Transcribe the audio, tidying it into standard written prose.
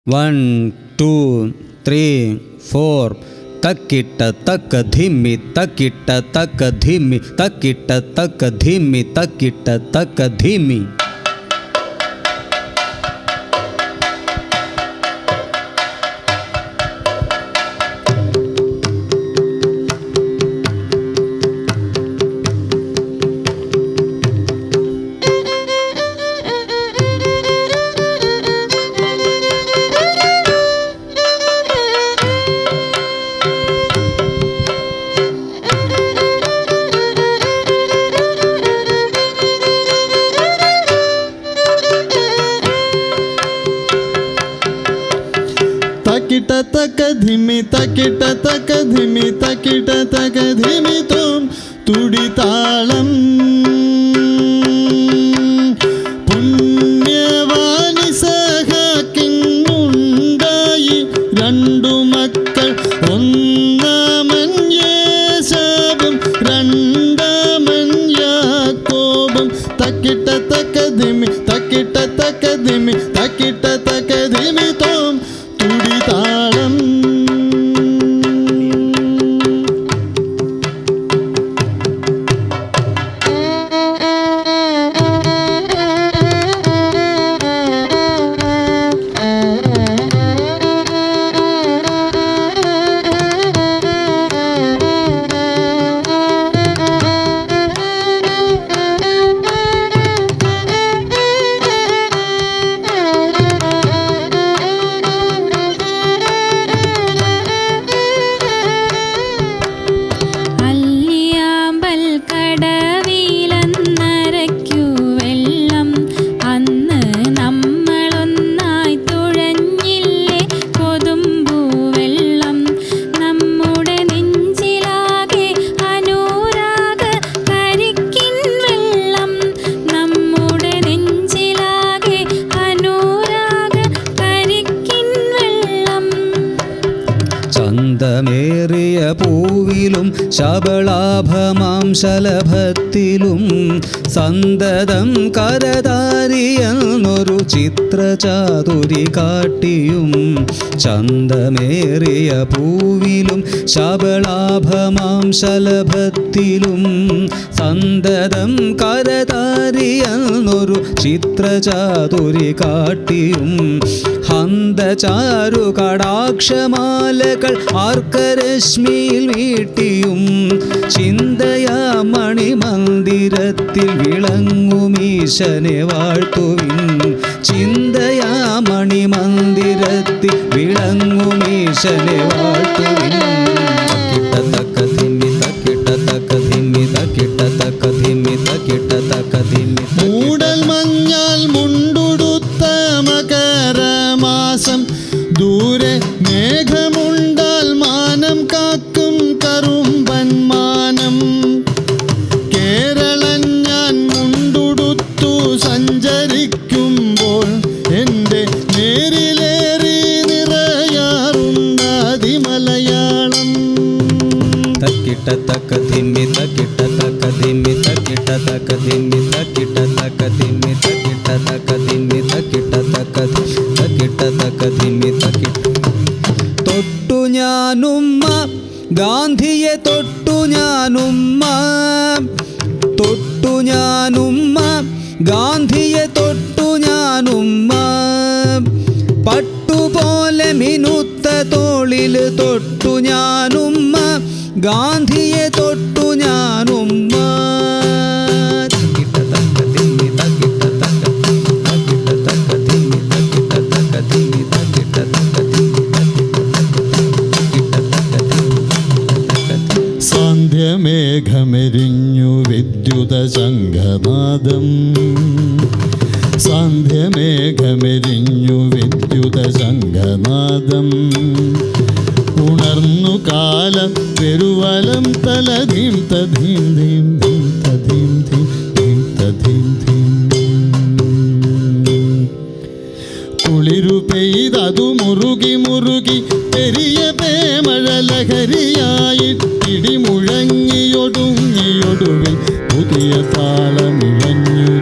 1 2 3 4 തക്കിട്ട തക്ക ധിമ്മി തക്കിട്ട തക്ക ധിമ്മി തക്കിട്ട തക്ക ധിമ്മി തക്കിട്ട തക്ക ധിമ്മി. तकिट तक धिमी तकिट तक धिमी तकिट तक धिमी तुम तुड़ी तालम പുണ്യവാനി സഹാക്കിന്നുണ്ടായി രണ്ടു മക്കൾ ഒന്നാമൻ യേശാബും രണ്ടാമൻ യാക്കോബും തക്കിട്ട തക്ക ധിമി തക്കിട്ട തക്ക ധിമി തക്കിട്ട തക്ക ധിമി തോം തുടി താളം. ചന്തമേറിയ പൂവിലും ശബളാഭമാം ശലഭത്തിലും സന്തതം കരതാരിയെന്നൊരു ചിത്രചാതുരി കാട്ടിയും. ചന്തമേറിയ പൂവിലും ശബളാഭമാം ശലഭത്തിലും സന്തതം കരതാരിയെന്നൊരു ചിത്രചാതുരി കാട്ടിയും. ഹന്തചാരു കടാക്ഷമാലകൾ ആർക്കരശ്മിയിൽ വീട്ടിയും. ചിന്തയാ മണിമന്ദിരത്തിൽ വിളങ്ങുമീശനെ വാഴ്ത്തുവിൻ. ചിന്തയാ മണിമന്ദിരത്തിൽ വിളങ്ങുമീശനെ വാഴ്ത്തുവിൻ. തക്കിട്ട തക്ക ധിമ്മി തക്കിട്ട തക്ക ധിമ്മി തക്കിട്ട തക്ക ധിമ്മി തക്കിട്ട തക്ക ധിമ്മി. മൂടൽ മഞ്ഞാൽ മുണ്ടുടുത്ത മകരമാസം ദൂരെ മേഘമുണ്ടാൽ മാനം കാക്കും കറുമ്പൻ മാനം. കേരളൻ ഞാൻ മുണ്ടുടുത്തു സഞ്ചരിക്കുമ്പോൾ എൻ്റെ നേരിലേറി നിറയാറുണ്ടാതി മലയാളം. തക്കിട്ട തക്ക ധിമ്മി തക്കിട്ട തക്ക ധിമ്മി തക്കിട്ട തക്ക ധിമ്മി തക്കിട്ട തക്ക ധിമ്മി തക്കിട്ട തക്ക ധിമ്മി തക്കിട്ട തക്ക തക്കിട്ട തക്ക ധിമ്മി തക്കിട്ട. തൊട്ടു ഞാനുമ്മ ഗാന്ധിയെ തൊട്ടു ഞാനുമ്മ തൊട്ടു ഞാനുമ്മ ഗാന്ധിയെ തൊട്ടു ഞാനുമ്മ. പട്ടുപോലെ മിനുത്ത തോളിൽ തൊട്ടു ഞാനുമ്മ ഗാന്ധിയെ തൊട്ടു ഞാനുമ്മ. സാന്ധ്യമേഘമെരിഞ്ഞു വിദ്യുത ശംഖനാദം. സാന്ധ്യമേഘമെരിഞ്ഞു വിദ്യുത ശംഖനാദം. ഉണർന്നു കാലം പെരുവലം തലധീം തധീം ധീം ധീം തധീം ധീം ധീം തധീം ധീം. കുളിരു പെയ്തതു മുറുകി മുറുകി പെരിയ പേമഴ ലഹരിയായിട്ടിടി മുഴങ്ങിയൊടുങ്ങിയൊടുവിൽ പുതിയ താളമിഴഞ്ഞു.